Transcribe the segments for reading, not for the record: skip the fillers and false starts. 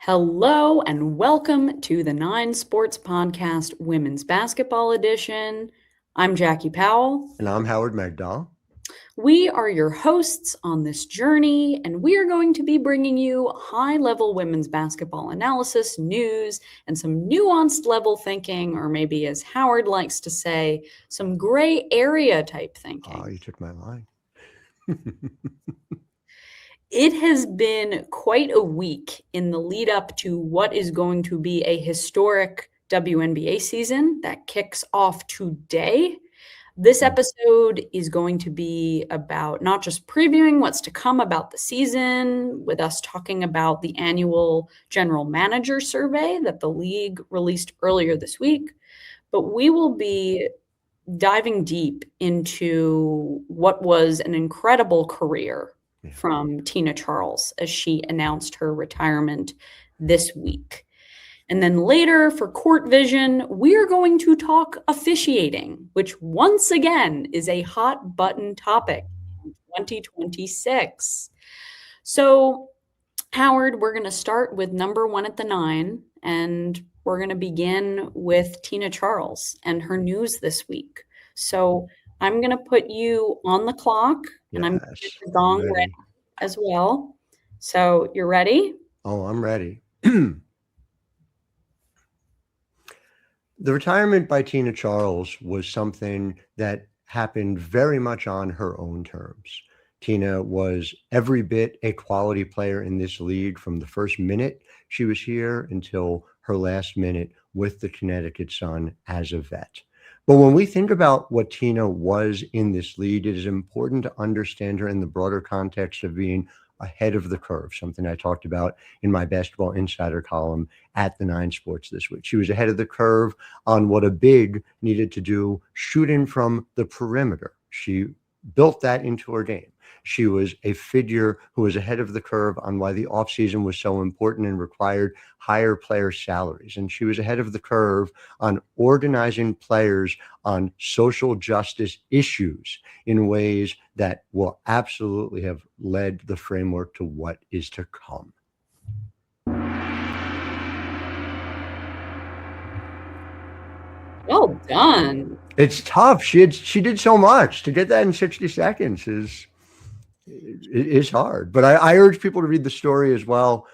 Hello and welcome to the Nine Sports Podcast Women's Basketball Edition. I'm Jackie Powell. And I'm Howard Megdal. We are your hosts on this journey, and we are going to be bringing you high-level women's basketball analysis, news, and some nuanced level thinking, or maybe as Howard likes to say, some gray area type thinking. Oh, you took my line. It has been quite a week in the lead up to what is going to be a historic WNBA season that kicks off today. This episode is going to be about not just previewing what's to come about the season, with us talking about the annual general manager survey that the league released earlier this week, but we will be diving deep into what was an incredible career from Tina Charles as she announced her retirement this week. And then later for Court Vision, we are going to talk officiating, which once again is a hot button topic in 2026. So, Howard, we're going to start with number one at the nine, and we're going to begin with Tina Charles and her news this week. So I'm going to put you on the clock, and I'm going to get the gong ready as well. So you're ready? Oh, I'm ready. The retirement by Tina Charles was something that happened very much on her own terms. Tina was every bit a quality player in this league from the first minute she was here until her last minute with the Connecticut Sun as a vet. But when we think about what Tina was in this league, it is important to understand her in the broader context of being ahead of the curve, something I talked about in my Basketball Insider column at the Nine Sports this week. She was ahead of the curve on what a big needed to do shooting from the perimeter. She built that into her game. She was a figure who was ahead of the curve on why the offseason was so important and required higher player salaries. And she was ahead of the curve on organizing players on social justice issues in ways that will absolutely have led the framework to what is to come. Well done. It's tough. She did so much. To get that in 60 seconds is hard. But I urge people to read the story as well.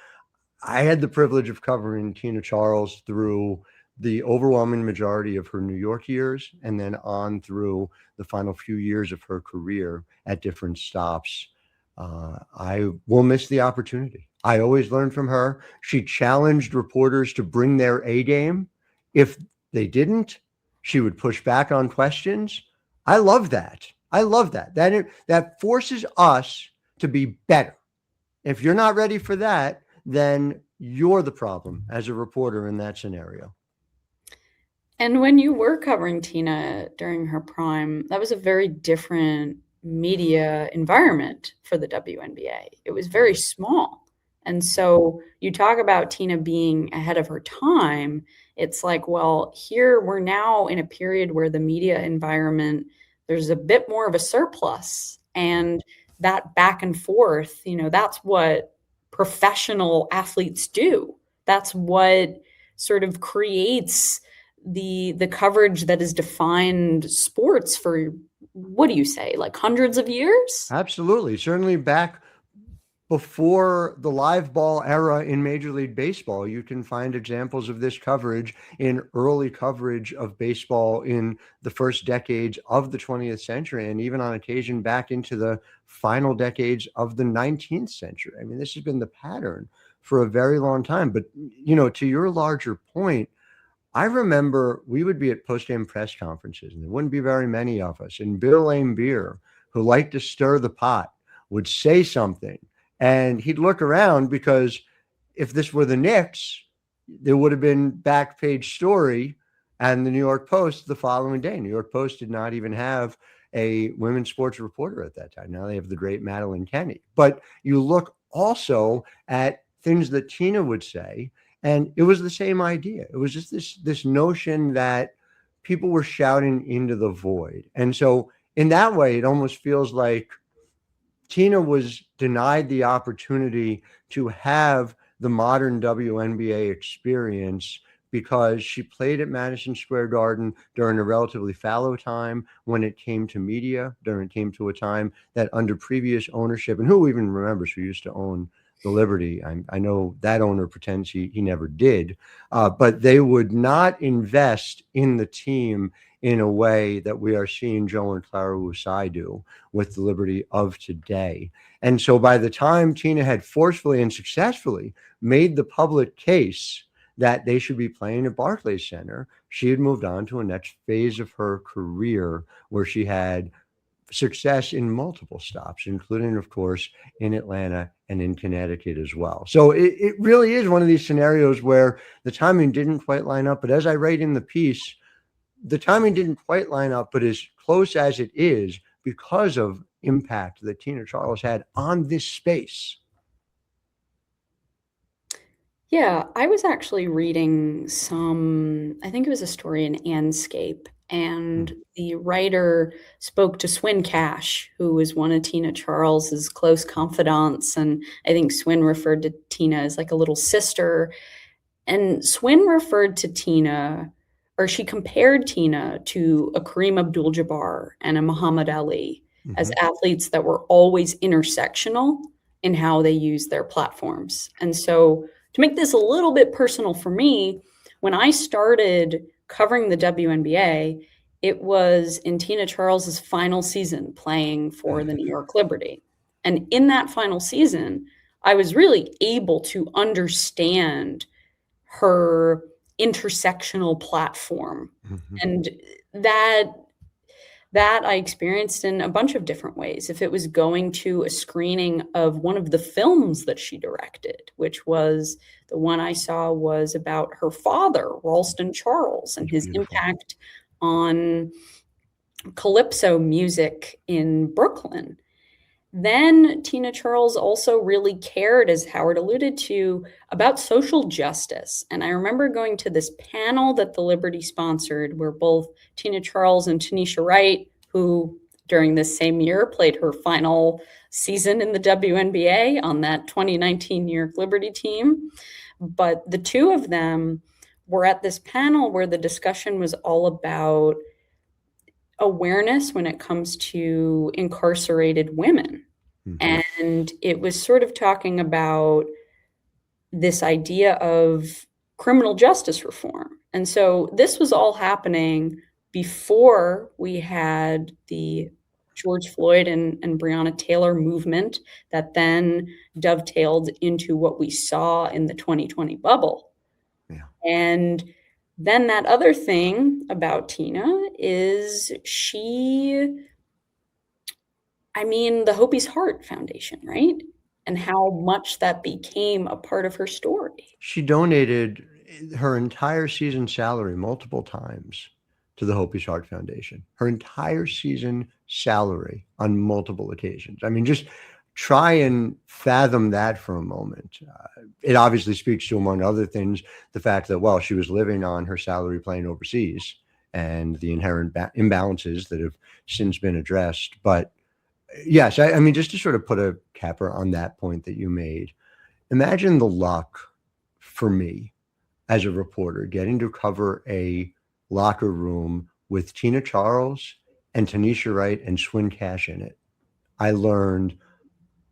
I had the privilege of covering Tina Charles through the overwhelming majority of her New York years and then on through the final few years of her career at different stops. I will miss the opportunity. I always learned from her. She challenged reporters to bring their A game. If they didn't, she would push back on questions. I love that. That forces us to be better. If you're not ready for that, then you're the problem as a reporter in that scenario. And when you were covering Tina during her prime, that was a very different media environment for the WNBA. It was very small. And so you talk about Tina being ahead of her time. It's like, well, here we're now in a period where the media environment, there's a bit more of a surplus, and that back and forth, that's what professional athletes do. That's what sort of creates the coverage that has defined sports for, what do you say, like hundreds of years? Absolutely. Certainly back before the live ball era in Major League Baseball, you can find examples of this coverage in early coverage of baseball in the first decades of the 20th century, and even on occasion back into the final decades of the 19th century. I mean, this has been the pattern for a very long time. But, to your larger point, I remember we would be at post-game press conferences, and there wouldn't be very many of us. And Bill Laimbeer, who liked to stir the pot, would say something. And he'd look around, because if this were the Knicks, there would have been back page story and the New York Post the following day. New York Post did not even have a women's sports reporter at that time. Now they have the great Madeline Kenny. But you look also at things that Tina would say, and it was the same idea. It was just this notion that people were shouting into the void. And so in that way, it almost feels like Tina was denied the opportunity to have the modern WNBA experience because she played at Madison Square Garden during a relatively fallow time when it came to media, during it came to a time that under previous ownership, and who even remembers who used to own the Liberty? I know that owner pretends he never did, but they would not invest in the team in a way that we are seeing Joe and Clara Usai do with the Liberty of today. And so by the time Tina had forcefully and successfully made the public case that they should be playing at Barclays Center, she had moved on to a next phase of her career where she had success in multiple stops, including, of course, in Atlanta and in Connecticut as well. So it really is one of these scenarios where the timing didn't quite line up. But as I write in the piece, the timing didn't quite line up, but as close as it is because of impact that Tina Charles had on this space. Yeah, I was actually reading I think it was a story in Anscape, and the writer spoke to Swin Cash, who was one of Tina Charles's close confidants. And I think Swin referred to Tina as like a little sister. And Swin referred to Tina, or she compared Tina to a Kareem Abdul-Jabbar and a Muhammad Ali as athletes that were always intersectional in how they use their platforms. And so to make this a little bit personal for me, when I started covering the WNBA, it was in Tina Charles's final season playing for the New York Liberty. And in that final season, I was really able to understand her intersectional platform. And that I experienced in a bunch of different ways. If it was going to a screening of one of the films that she directed, which was the one I saw was about her father, Ralston Charles, and his impact on calypso music in Brooklyn. Then Tina Charles also really cared, as Howard alluded to, about social justice. And I remember going to this panel that the Liberty sponsored where both Tina Charles and Tanisha Wright, who during this same year played her final season in the WNBA on that 2019 New York Liberty team, but the two of them were at this panel where the discussion was all about awareness when it comes to incarcerated women. And it was sort of talking about this idea of criminal justice reform. And so this was all happening before we had the George Floyd and Breonna Taylor movement that then dovetailed into what we saw in the 2020 bubble. Yeah. And then that other thing about Tina is the Hopi's Heart Foundation, right? And how much that became a part of her story. She donated her entire season salary multiple times to the Hopi's Heart Foundation. Her entire season salary on multiple occasions. I mean, just try and fathom that for a moment. It obviously speaks to, among other things, the fact that, well, she was living on her salary playing overseas and the inherent imbalances that have since been addressed. But yes, I mean, just to sort of put a capper on that point that you made, imagine the luck for me as a reporter getting to cover a locker room with Tina Charles and Tanisha Wright and Swin Cash in it. I learned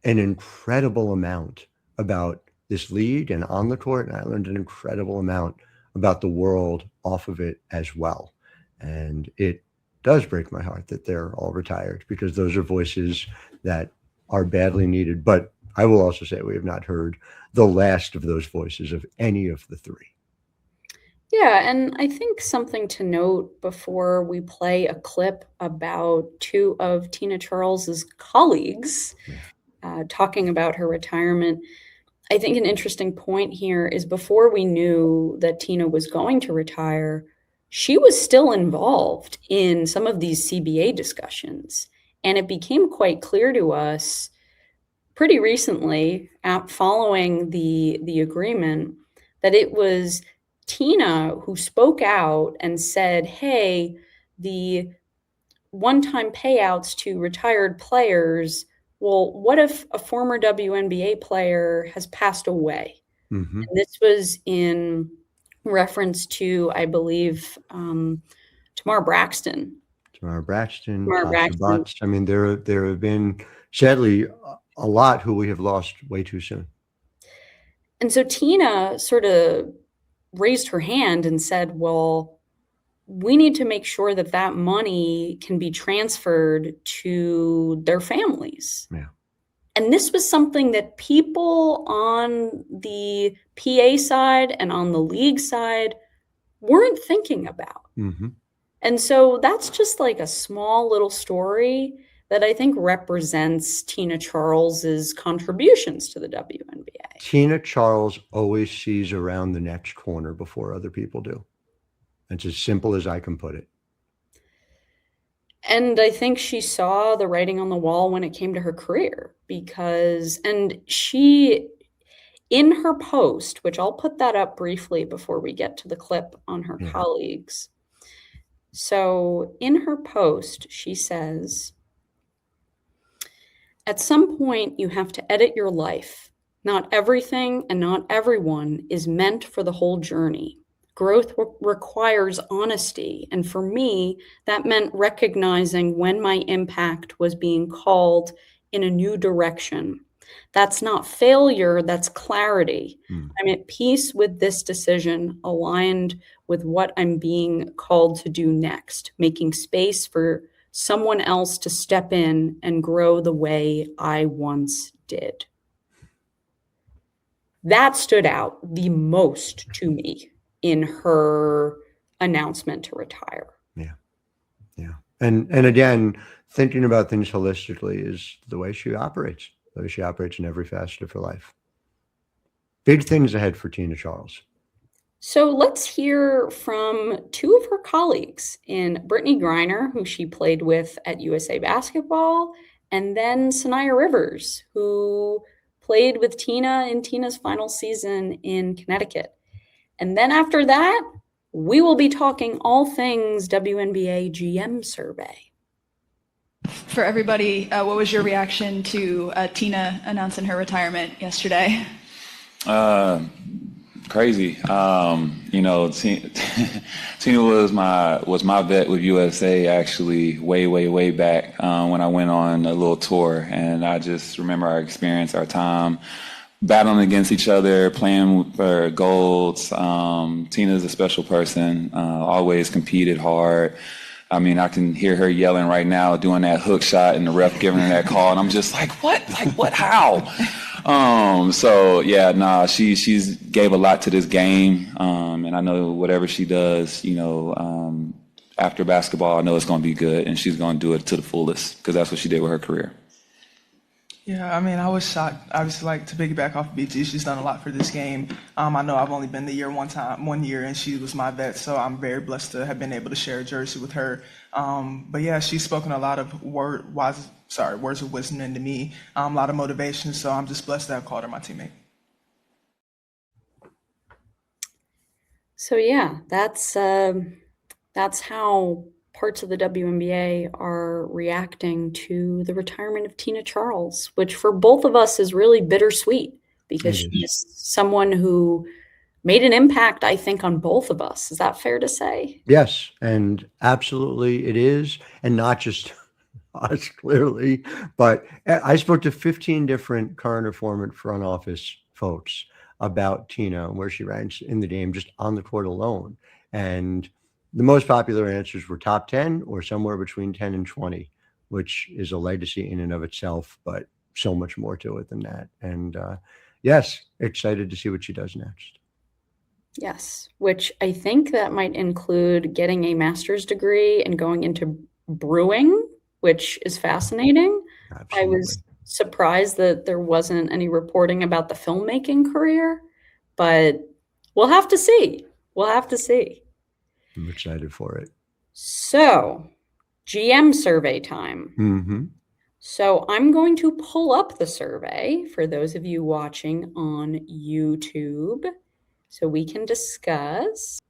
an incredible amount about this league and on the court, and I learned an incredible amount about the world off of it as well. And it does break my heart that they're all retired, because those are voices that are badly needed. But I will also say we have not heard the last of those voices of any of the three. Yeah, and I think something to note before we play a clip about two of Tina Charles's colleagues talking about her retirement. I think an interesting point here is before we knew that Tina was going to retire, she was still involved in some of these CBA discussions. And it became quite clear to us pretty recently, following the agreement, that it was Tina who spoke out and said, hey, the one-time payouts to retired players, well, what if a former WNBA player has passed away? Mm-hmm. And this was in reference to, I believe, Tamar Braxton. Tamara Braxton, Tamar Tasha Braxton. Butts. I mean, there have been, sadly, a lot who we have lost way too soon. And so Tina sort of raised her hand and said, well, we need to make sure that that money can be transferred to their families. Yeah. And this was something that people on the PA side and on the league side weren't thinking about. Mm-hmm. And so that's just like a small little story that I think represents Tina Charles's contributions to the WNBA. Tina Charles always sees around the next corner before other people do. It's as simple as I can put it. And I think she saw the writing on the wall when it came to her career and she, in her post, which I'll put that up briefly before we get to the clip on her colleagues. So in her post, she says, at some point, you have to edit your life. Not everything and not everyone is meant for the whole journey. Growth requires honesty. And for me, that meant recognizing when my impact was being called in a new direction. That's not failure, that's clarity. I'm at peace with this decision, aligned with what I'm being called to do next, making space for someone else to step in and grow the way I once did. That stood out the most to me in her announcement to retire. Yeah. Yeah. And again, thinking about things holistically is the way she operates. The way she operates in every facet of her life. Big things ahead for Tina Charles. So let's hear from two of her colleagues in Brittany Griner, who she played with at USA Basketball, and then Sanaya Rivers, who played with Tina in Tina's final season in Connecticut. And then after that, we will be talking all things WNBA GM survey. For everybody, what was your reaction to Tina announcing her retirement yesterday? Crazy. Tina was my vet with USA actually way back when I went on a little tour, and I just remember our experience, our time battling against each other, playing for golds. Tina's a special person, always competed hard. I mean, I can hear her yelling right now, doing that hook shot, and the ref giving her that call, and I'm just like, what? Like, what? How? She's gave a lot to this game, and I know whatever she does, after basketball, I know it's going to be good, and she's going to do it to the fullest because that's what she did with her career. Yeah, I mean, I was shocked. Obviously, like, to piggyback off of BG, she's done a lot for this game. I know I've only been the year one year, and she was my vet, so I'm very blessed to have been able to share a jersey with her. But yeah, she's spoken a lot of words of wisdom into me, a lot of motivation, so I'm just blessed to have called her my teammate. So yeah, that's how parts of the WNBA are reacting to the retirement of Tina Charles, which for both of us is really bittersweet because she's someone who made an impact, I think, on both of us. Is that fair to say? Yes, and absolutely it is. And not just us, clearly, but I spoke to 15 different current or former front office folks about Tina and where she ranks in the game just on the court alone. And the most popular answers were top 10 or somewhere between 10 and 20, which is a legacy in and of itself, but so much more to it than that. And yes, excited to see what she does next. Yes, which I think that might include getting a master's degree and going into brewing, which is fascinating. Absolutely. I was surprised that there wasn't any reporting about the filmmaking career, but we'll have to see. I'm excited for it. So, GM survey time. Mm-hmm. So I'm going to pull up the survey for those of you watching on YouTube so we can discuss.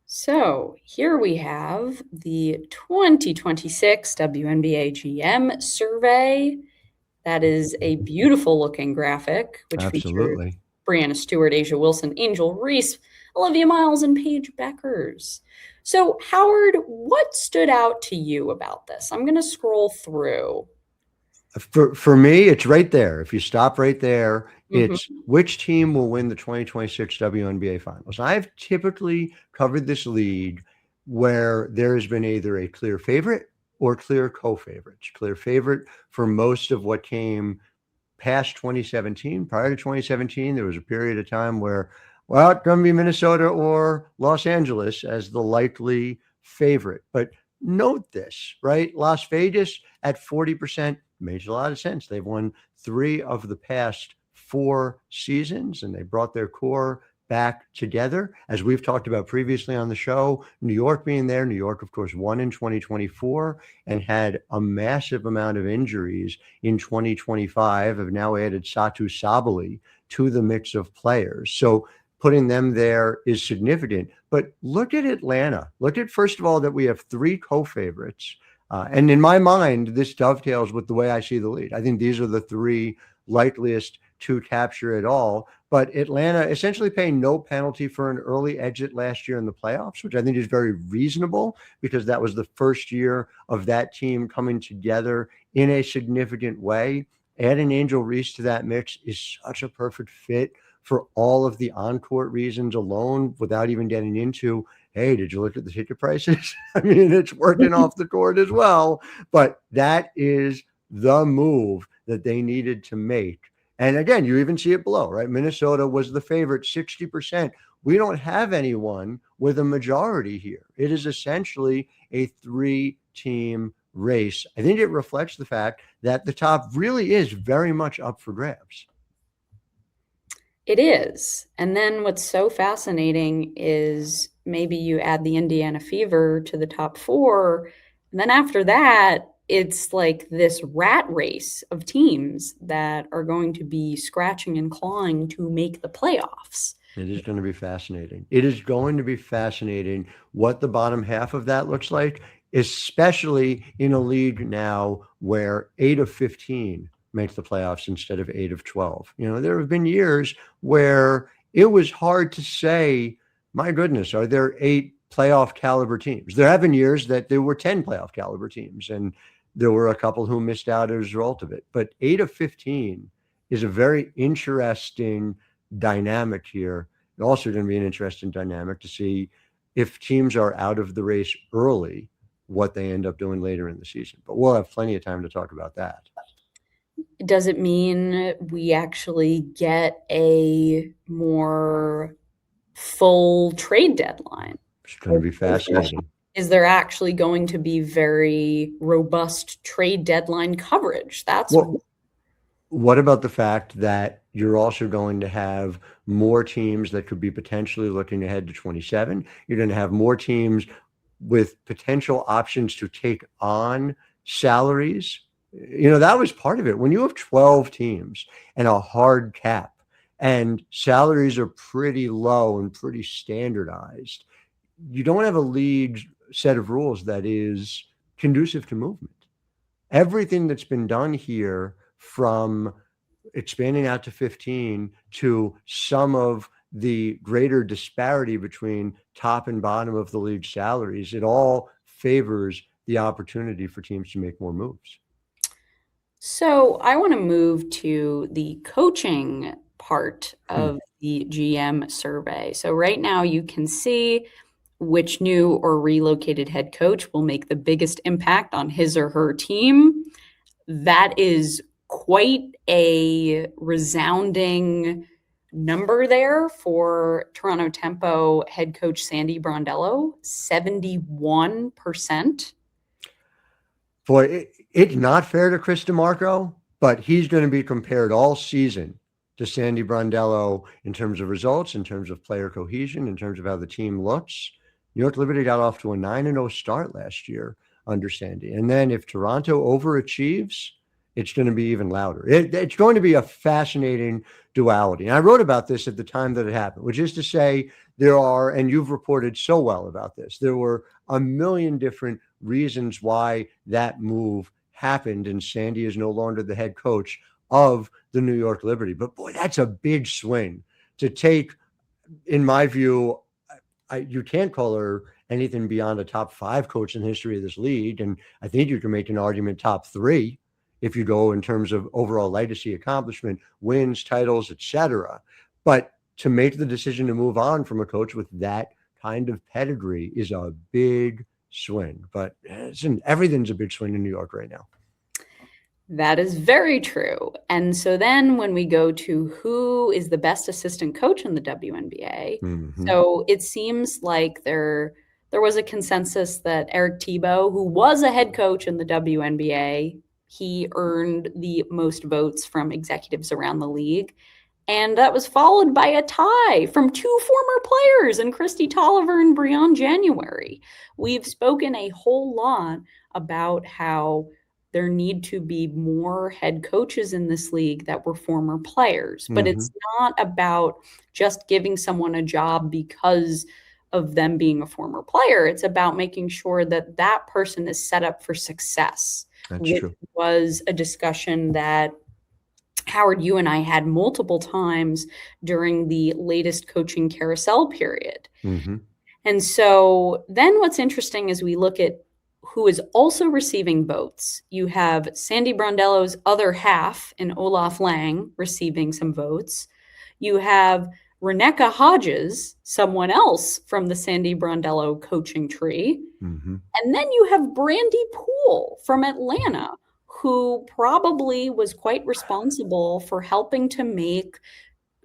So here we have the 2026 WNBA GM survey. That is a beautiful looking graphic, which Absolutely. features Brianna Stewart, Asia Wilson, Angel Reese, Olivia Miles, and Paige Beckers. So, Howard, what stood out to you about this? I'm going to scroll through. For me, it's right there. If you stop right there, Mhm. it's which team will win the 2026 WNBA Finals. I've typically covered this league where there has been either a clear favorite or clear co-favorites. Clear favorite for most of what came past 2017. Prior to 2017, there was a period of time where, well, it's going to be Minnesota or Los Angeles as the likely favorite. But note this, right? Las Vegas at 40% makes a lot of sense. They've won 3 of the past 4 seasons, and they brought their core back together. As we've talked about previously on the show, New York being there, New York, of course, won in 2024 and had a massive amount of injuries in 2025, have now added Satu Sabali to the mix of players. So putting them there is significant. But look at Atlanta. Look at, first of all, that we have 3 co-favorites. And in my mind, this dovetails with the way I see the league. I think these are the 3 likeliest to capture it all. But Atlanta essentially paying no penalty for an early exit last year in the playoffs, which I think is very reasonable because that was the first year of that team coming together in a significant way. Adding Angel Reese to that mix is such a perfect fit for all of the on-court reasons alone, without even getting into, hey, did you look at the ticket prices? I mean, it's working off the court as well. But that is the move that they needed to make. And again, you even see it below, right? Minnesota was the favorite, 60%. We don't have anyone with a majority here. It is essentially a 3-team race. I think it reflects the fact that the top really is very much up for grabs. It is. And then what's so fascinating is maybe you add the Indiana Fever to the top 4. And then after that, it's like this rat race of teams that are going to be scratching and clawing to make the playoffs. It is going to be fascinating. It is going to be fascinating what the bottom half of that looks like, especially in a league now where 8 of 15 make the playoffs instead of 8 of 12. You know, there have been years where it was hard to say, my goodness, are there 8 playoff caliber teams? There have been years that there were 10 playoff caliber teams, and there were a couple who missed out as a result of it. But 8 of 15 is a very interesting dynamic here. It's also going to be an interesting dynamic to see if teams are out of the race early, what they end up doing later in the season. But we'll have plenty of time to talk about that. Does it mean we actually get a more full trade deadline? It's going to be fascinating. Is there actually going to be very robust trade deadline coverage? That's what about the fact that you're also going to have more teams that could be potentially looking ahead to 27? You're going to have more teams with potential options to take on salaries. You know, that was part of it. When you have 12 teams and a hard cap and salaries are pretty low and pretty standardized, you don't have a league set of rules that is conducive to movement. Everything that's been done here, from expanding out to 15 to some of the greater disparity between top and bottom of the league salaries, it all favors the opportunity for teams to make more moves. So I want to move to the coaching part of the GM survey. So right now you can see which new or relocated head coach will make the biggest impact on his or her team. That is quite a resounding number there for Toronto Tempo head coach Sandy Brondello, 71%. Boy, it's not fair to Chris DeMarco, but he's going to be compared all season to Sandy Brondello in terms of results, in terms of player cohesion, in terms of how the team looks. New York Liberty got off to a 9-0 start last year under Sandy. And then if Toronto overachieves, it's going to be even louder. It's going to be a fascinating duality. And I wrote about this at the time that it happened, which is to say there are, and you've reported so well about this, there were a million different reasons why that move happened, and Sandy is no longer the head coach of the New York Liberty. But boy, that's a big swing to take, in my view, you can't call her anything beyond a top 5 coach in the history of this league. And I think you can make an argument top 3 if you go in terms of overall legacy, accomplishment, wins, titles, etc. But to make the decision to move on from a coach with that kind of pedigree is a big swing. But everything's a big swing in New York right now. That is very true. And so then when we go to who is the best assistant coach in the WNBA, so it seems like there was a consensus that Eric Tebow, who was a head coach in the WNBA, he earned the most votes from executives around the league. And that was followed by a tie from 2 former players in Christy Tolliver and Breon January. We've spoken a whole lot about how there need to be more head coaches in this league that were former players. But it's not about just giving someone a job because of them being a former player. It's about making sure that that person is set up for success. That's which true. was a discussion that Howard, you and I had multiple times during the latest coaching carousel period. And so then what's interesting is we look at who is also receiving votes. You have Sandy Brondello's other half in Olaf Lang receiving some votes. You have Reneka Hodges, someone else from the Sandy Brondello coaching tree. And then you have Brandy Poole from Atlanta, who probably was quite responsible for helping to make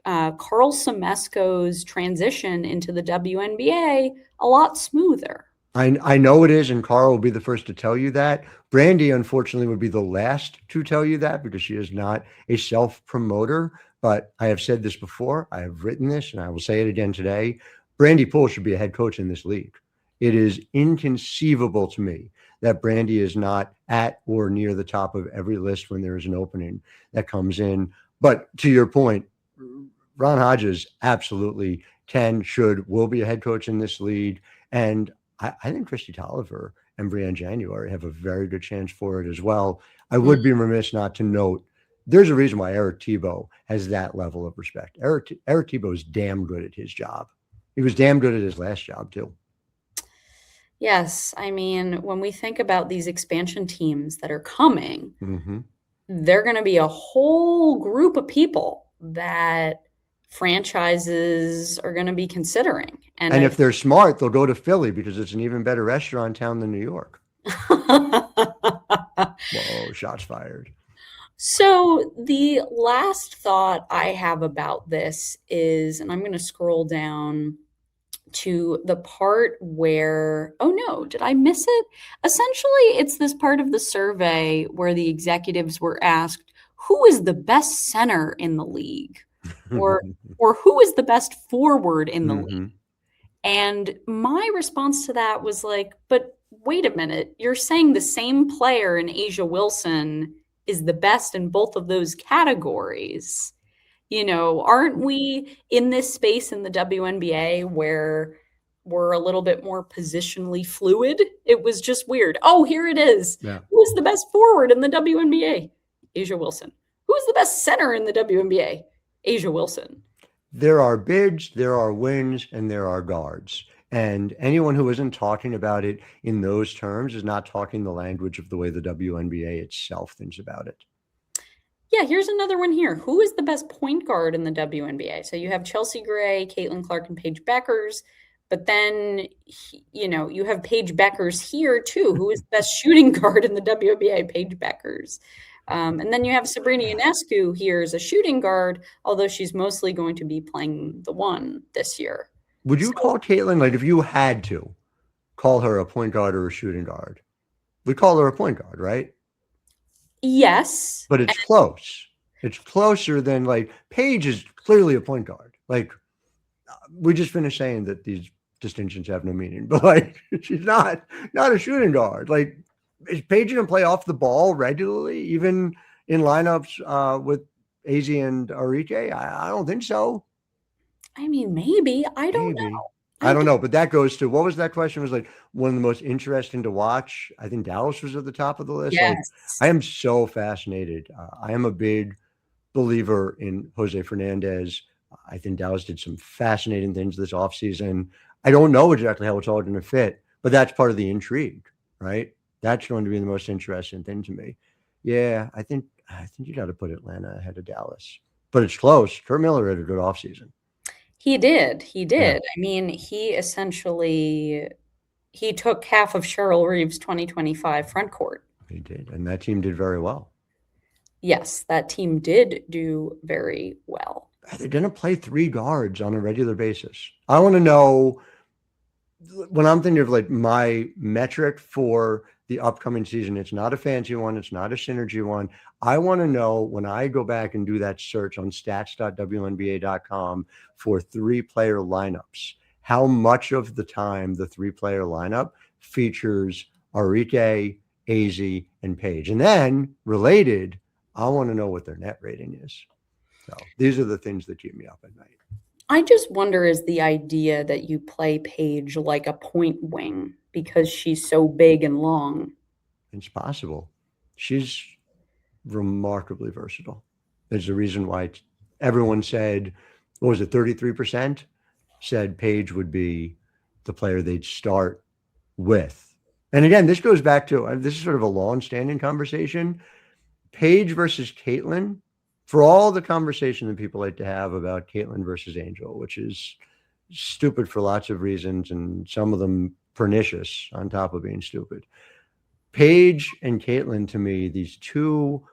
Carl Semesko's transition into the WNBA a lot smoother. I know it is, and Carl will be the first to tell you that. Brandy, unfortunately, would be the last to tell you that because she is not a self-promoter. But I have said this before. I have written this, and I will say it again today. Brandy Poole should be a head coach in this league. It is inconceivable to me that Brandy is not at or near the top of every list when there is an opening that comes in. But to your point, Ron Hodges absolutely can, should, will be a head coach in this league. And I think Christy Tolliver and Breon January have a very good chance for it as well. I would be remiss not to note there's a reason why Eric Tebow has that level of respect. Eric Tebow is damn good at his job. He was damn good at his last job too. Yes. I mean, when we think about these expansion teams that are coming, they're going to be a whole group of people that franchises are going to be considering. And if they're smart, they'll go to Philly because it's an even better restaurant town than New York. Whoa, shots fired. So the last thought I have about this is, and I'm going to scroll down to the part where, oh no, did I miss it? Essentially, it's this part of the survey where the executives were asked, who is the best center in the league? Or who is the best forward in the league? And my response to that was like, but wait a minute, you're saying the same player in Asia Wilson is the best in both of those categories. You know, aren't we in this space in the WNBA where we're a little bit more positionally fluid? It was just weird. Oh, here it is. Yeah. Who is the best forward in the WNBA? Asia Wilson. Who is the best center in the WNBA? Asia Wilson. There are bigs, there are wings, and there are guards. And anyone who isn't talking about it in those terms is not talking the language of the way the WNBA itself thinks about it. Yeah, here's another one here. Who is the best point guard in the WNBA? So you have Chelsea Gray, Caitlin Clark, and Paige Beckers. But then, you know, you have Paige Beckers here, too. Who is the best shooting guard in the WNBA? Paige Beckers. And then you have Sabrina Ionescu here as a shooting guard, although she's mostly going to be playing the one this year. Would you call Caitlin, like if you had to call her a point guard or a shooting guard, we'd call her a point guard, right? Yes. But it's close. It's closer than like Paige is clearly a point guard. Like we just finished saying that these distinctions have no meaning, but like she's not a shooting guard. Like is Paige going to play off the ball regularly, even in lineups with AZ and Arike? I don't think so. I mean, maybe. I don't know. I don't know. But that goes to, what was that question? It was like one of the most interesting to watch. I think Dallas was at the top of the list. Yes. Like, I am so fascinated. I am a big believer in Jose Fernandez. I think Dallas did some fascinating things this offseason. I don't know exactly how it's all going to fit, but that's part of the intrigue, right? That's going to be the most interesting thing to me. Yeah, I think you got to put Atlanta ahead of Dallas, but it's close. Kurt Miller had a good offseason. He did. He did. Yeah. I mean, he took half of Cheryl Reeve's 2025 front court. He did, and that team did very well. Yes, that team did do very well. They're going to play 3 guards on a regular basis. I want to know, when I'm thinking of like my metric for the upcoming season, it's not a fancy one. It's not a synergy one. I want to know, when I go back and do that search on stats.wnba.com for 3-player lineups, how much of the time the 3-player lineup features Arike, AZ, and Paige. And then related, I want to know what their net rating is. So these are the things that keep me up at night. I just wonder, is the idea that you play Paige like a point wing because she's so big and long? It's possible. She's remarkably versatile. There's a reason why everyone said, what was it, 33% said Paige would be the player they'd start with. And again, this goes back to, this is sort of a long-standing conversation. Paige versus Caitlin, for all the conversation that people like to have about Caitlin versus Angel, which is stupid for lots of reasons, and some of them pernicious on top of being stupid. Paige and Caitlin, to me, these 2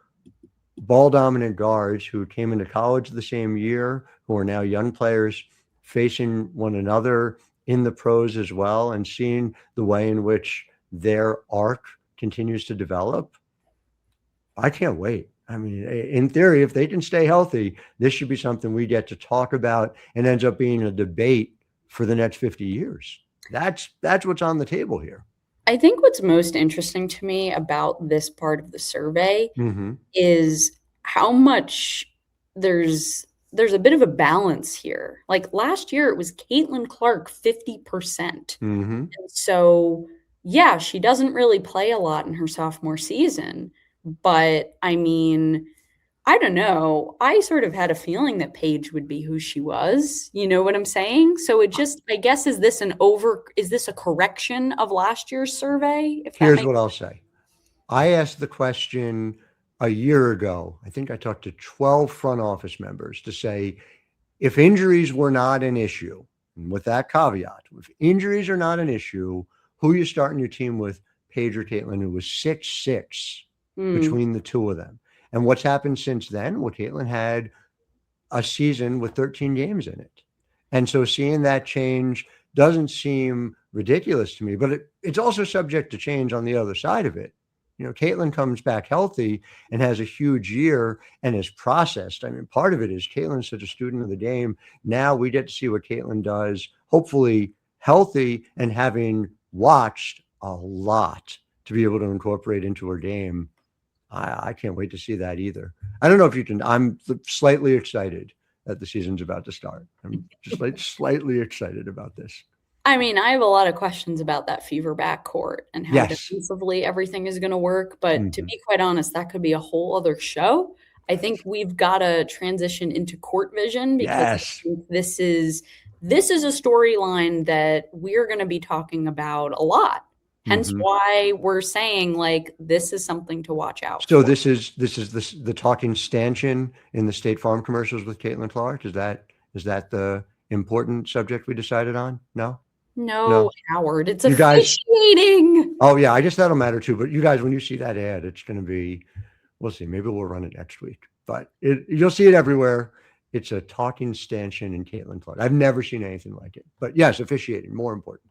ball-dominant guards who came into college the same year, who are now young players facing one another in the pros as well, and seeing the way in which their arc continues to develop. I can't wait. I mean, in theory, if they can stay healthy, this should be something we get to talk about and ends up being a debate for the next 50 years. That's what's on the table here. I think what's most interesting to me about this part of the survey is how much there's a bit of a balance here. Like last year, it was Caitlin Clark, 50%. And so, yeah, she doesn't really play a lot in her sophomore season. But I mean, I don't know. I sort of had a feeling that Paige would be who she was. You know what I'm saying? So it just, I guess, is this a correction of last year's survey? Here's what I'll say. I asked the question a year ago. I think I talked to 12 front office members to say, if injuries were not an issue, and with that caveat, if injuries are not an issue, who are you starting your team with, Paige or Caitlin, who was 6'6" between the 2 of them? And what's happened since then? Well, Caitlin had a season with 13 games in it. And so seeing that change doesn't seem ridiculous to me, but it's also subject to change on the other side of it. You know, Caitlin comes back healthy and has a huge year and is processed. I mean, part of it is Caitlin's such a student of the game. Now we get to see what Caitlin does, hopefully healthy and having watched a lot to be able to incorporate into her game. I can't wait to see that either. I don't know if you can. I'm slightly excited that the season's about to start. I'm just like slightly excited about this. I mean, I have a lot of questions about that Fever backcourt and how defensively everything is going to work. But to be quite honest, that could be a whole other show. I think we've got to transition into court vision because I think this is a storyline that we're going to be talking about a lot. Hence why we're saying, like, this is something to watch out for. So this is the talking stanchion in the State Farm commercials with Caitlin Clark? Is that the important subject we decided on? No, Howard, it's officiating. Oh yeah, I guess that'll matter too. But you guys, when you see that ad, it's going to be, we'll see. Maybe we'll run it next week, but you'll see it everywhere. It's a talking stanchion in Caitlin Clark. I've never seen anything like it. But yes, officiating, more important.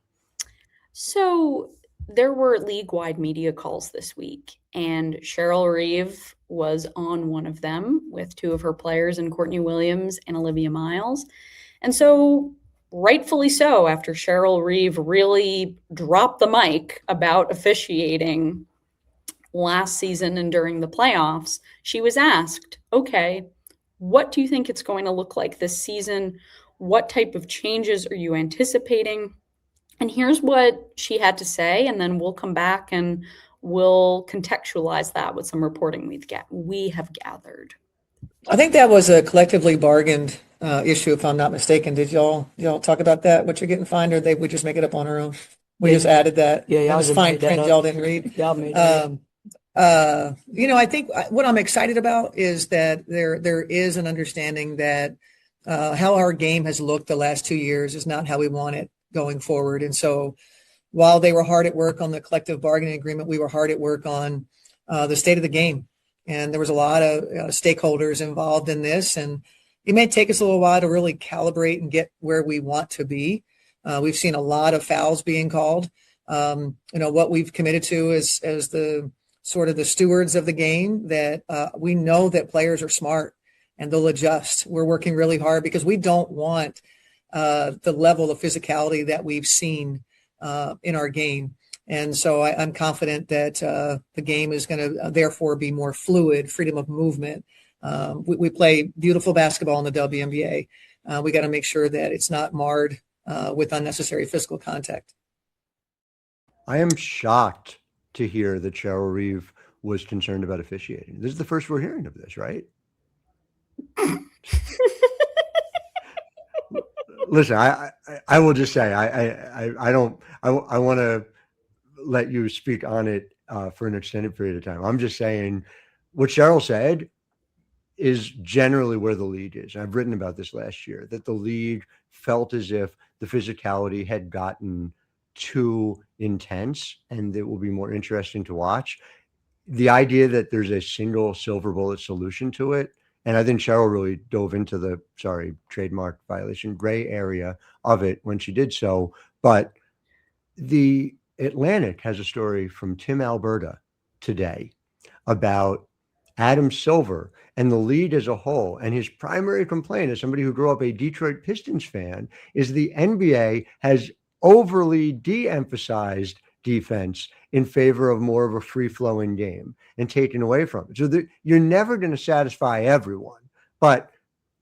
So there were league-wide media calls this week, and Cheryl Reeve was on one of them with 2 of her players, and Courtney Williams and Olivia Miles. And so, rightfully so, after Cheryl Reeve really dropped the mic about officiating last season and during the playoffs, she was asked, okay, what do you think it's going to look like this season? What type of changes are you anticipating? And here's what she had to say, and then we'll come back and we'll contextualize that with some reporting we have gathered. I think that was a collectively bargained issue, if I'm not mistaken. Did y'all talk about that? What you're getting fined, or we just make it up on our own? We just added that. Yeah, That y'all was just fine made that print. up. Y'all didn't read. Y'all made that up. I think what I'm excited about is that there is an understanding that how our game has looked the last 2 years is not how we want it going forward. And so while they were hard at work on the collective bargaining agreement, we were hard at work on the state of the game. And there was a lot of stakeholders involved in this. And it may take us a little while to really calibrate and get where we want to be. We've seen a lot of fouls being called. What we've committed to as the sort of the stewards of the game, that we know that players are smart and they'll adjust. We're working really hard because we don't want the level of physicality that we've seen in our game. And so I'm confident that the game is going to therefore be more fluid, freedom of movement. We play beautiful basketball in the WNBA. We got to make sure that it's not marred with unnecessary physical contact. I am shocked to hear that Cheryl Reeve was concerned about officiating. This is the first we're hearing of this, right? Listen, I will just say I want to let you speak on it for an extended period of time. I'm just saying what Cheryl said is generally where the league is. I've written about this last year, that the league felt as if the physicality had gotten too intense and it will be more interesting to watch. The idea that there's a single silver bullet solution to it, and I think Cheryl really dove into the, trademark violation, gray area of it when she did so. But the Atlantic has a story from Tim Alberta today about Adam Silver and the league as a whole. And his primary complaint, as somebody who grew up a Detroit Pistons fan, is the NBA has overly de-emphasized defense in favor of more of a free-flowing game and taken away from it. So you're never going to satisfy everyone. But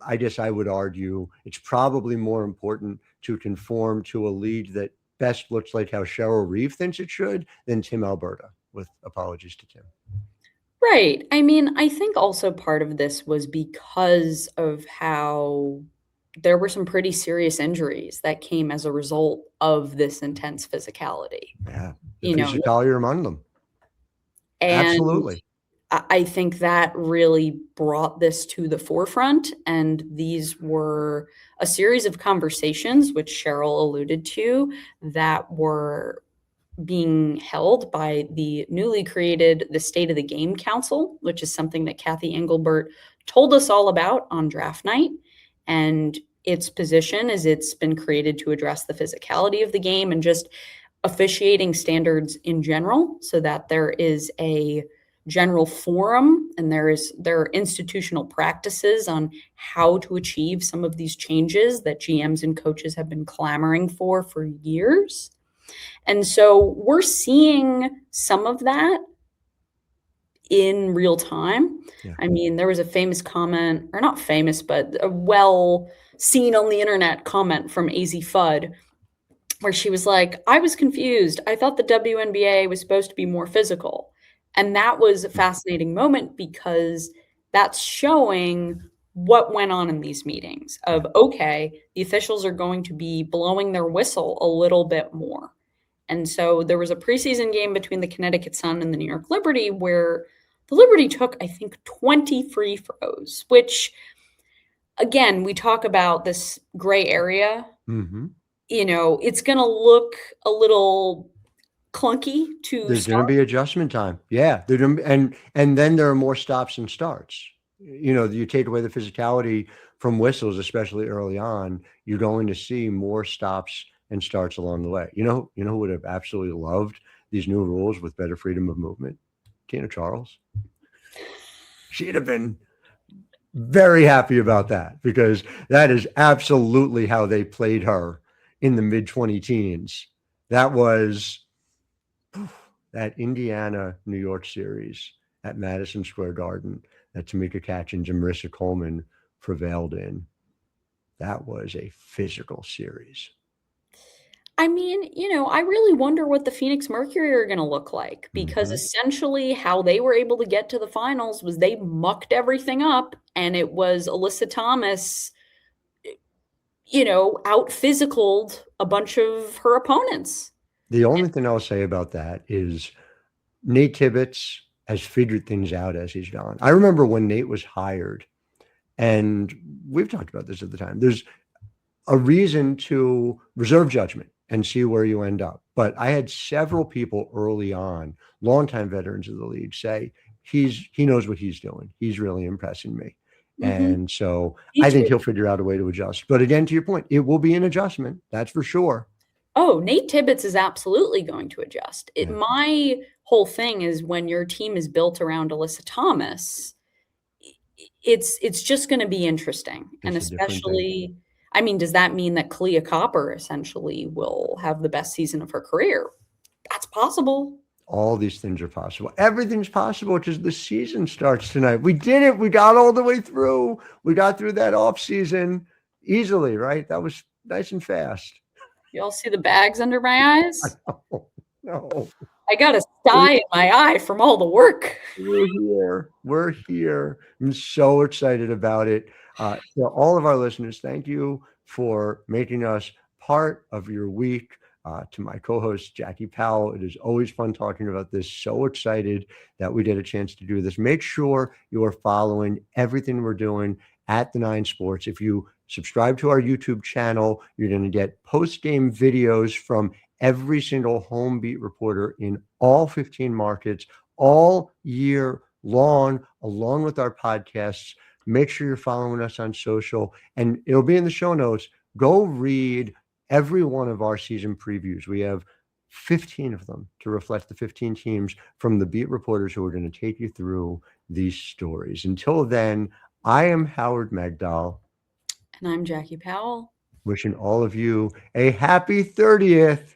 I guess I would argue it's probably more important to conform to a league that best looks like how Cheryl Reeve thinks it should than Tim Alberta, with apologies to Tim. Right. I mean, I think also part of this was because of how there were some pretty serious injuries that came as a result of this intense physicality. Yeah, the physicality are among them. And absolutely. I think that really brought this to the forefront. And these were a series of conversations, which Cheryl alluded to, that were being held by the newly created the State of the Game Council, which is something that Kathy Engelbert told us all about on draft night. And its position is it's been created to address the physicality of the game and just officiating standards in general, so that there is a general forum and there are institutional practices on how to achieve some of these changes that GMs and coaches have been clamoring for years. And so we're seeing some of that in real time. Yeah. I mean, there was a famous comment, or not famous, but a well seen on the internet comment from AZ Fudd, where she was like, I was confused. I thought the WNBA was supposed to be more physical. And that was a fascinating moment because that's showing what went on in these meetings of, okay, the officials are going to be blowing their whistle a little bit more. And so there was a preseason game between the Connecticut Sun and the New York Liberty where the Liberty took, I think, 20 free throws, which, again, we talk about this gray area. Mm-hmm. It's going to look a little clunky to There's going to be adjustment time. Yeah. And then there are more stops and starts. You take away the physicality from whistles, especially early on, you're going to see more stops and starts along the way. You know who would have absolutely loved these new rules with better freedom of movement? Tina Charles. She'd have been very happy about that, because that is absolutely how they played her in the mid-20 teens. That was that Indiana-New York series at Madison Square Garden that Tamika Catchings and Marissa Coleman prevailed in. That was a physical series. I mean, I really wonder what the Phoenix Mercury are going to look like, because essentially how they were able to get to the finals was they mucked everything up, and it was Alyssa Thomas out physicaled a bunch of her opponents. The only thing I'll say about that is Nate Tibbetts has figured things out as he's gone. I remember when Nate was hired, and we've talked about this at the time, there's a reason to reserve judgment and see where you end up. But I had several people early on, longtime veterans of the league, say he knows what he's doing. He's really impressing me. Mm-hmm. And so Me I think too. he'll figure out a way to adjust. But again, to your point, it will be an adjustment. That's for sure. Oh, Nate Tibbetts is absolutely going to adjust. Yeah. My whole thing is when your team is built around Alyssa Thomas, it's just going to be interesting. And It's a different thing. especially, I mean, does that mean that Kalia Copper essentially will have the best season of her career? That's possible. All these things are possible. Everything's possible, which is the season starts tonight. We did it. We got all the way through. We got through that off season easily, right? That was nice and fast. You all see the bags under my eyes? No. I got a sty in my eye from all the work. We're here. We're here. I'm so excited about it. To all of our listeners, thank you for making us part of your week. To my co-host, Jackie Powell, it is always fun talking about this. So excited that we get a chance to do this. Make sure you are following everything we're doing at the 9 Sports. If you subscribe to our YouTube channel, you're going to get post-game videos from every single home beat reporter in all 15 markets all year long, along with our podcasts. Make sure you're following us on social, and it'll be in the show notes. Go read every one of our season previews. We have 15 of them to reflect the 15 teams from the beat reporters who are going to take you through these stories. Until then, I am Howard Megdal. And I'm Jackie Powell. Wishing all of you a happy 30th.